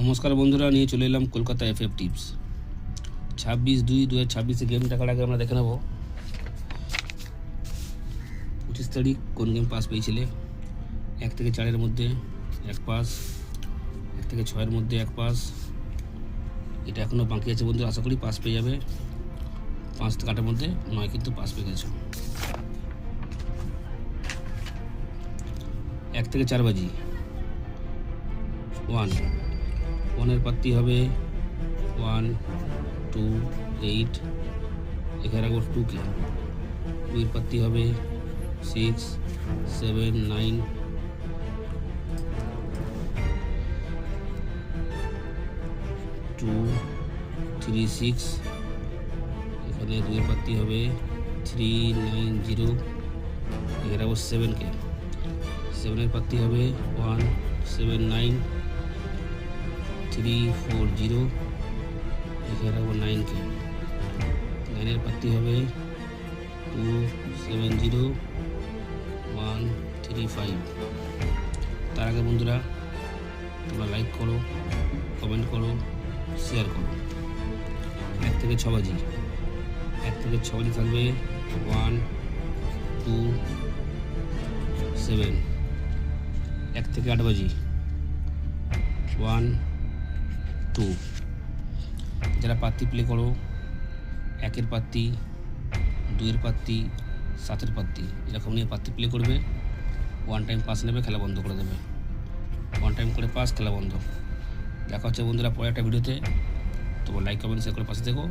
নমস্কার বন্ধুরা, নিয়ে চলে এলাম কলকাতা এফএফ টিপস। 26/2/2026 গেম দেখার আগে আমরা দেখে নেব 25 তারিখ কোন গেম পাস পেয়েছিলে। 1 থেকে 4-এর মধ্যে 1 পাস, 1 থেকে 6-এর মধ্যে 1 পাস। এটা এখনও বাকি আছে বন্ধুরা, আশা করি পাস পেয়ে যাবে। 5 থেকে 8-এর মধ্যে 9 কিন্তু পাস পেয়ে গেছো। 1 থেকে 4 বাজি 1-এর পাত্তি হবে 1, 2, 8। এখানে রাখবো 2কে। 2-এর পাত্তি হবে 6, 7, 9। 2, 3, 6। এখানে 2-এর পাত্তি হবে 3, 9, 0। এখানে রাখবো 7কে। 7-এর পাত্তি হবে 1, 7, 9, 3, 4, 0। এখানে রাখবো 9কে। 9-এর পাত্তি হবে 2, 7, 0, 1, 3, 5। তার আগে বন্ধুরা তোমরা লাইক করো, কমেন্ট করো, শেয়ার করো। 1 থেকে 6 বাজি 1 থেকে 6 বাজি থাকবে 1, 2, 7। 1 থেকে 8 বাজি 1, 2। যারা পাত্তি প্লে করো 1-এর পাত্তি, 2-এর পাত্তি, 7-এর পাত্তি, এরকম নিয়ে পাত্তি প্লে করবে। 1 টাইম পাস নেবে, খেলা বন্ধ করে দেবে। 1 টাইম করে পাস, খেলা বন্ধ। দেখা হচ্ছে বন্ধুরা পরে একটা ভিডিওতে। তোমার লাইক কমেন্ট শেয়ার করে পাশে থেকো।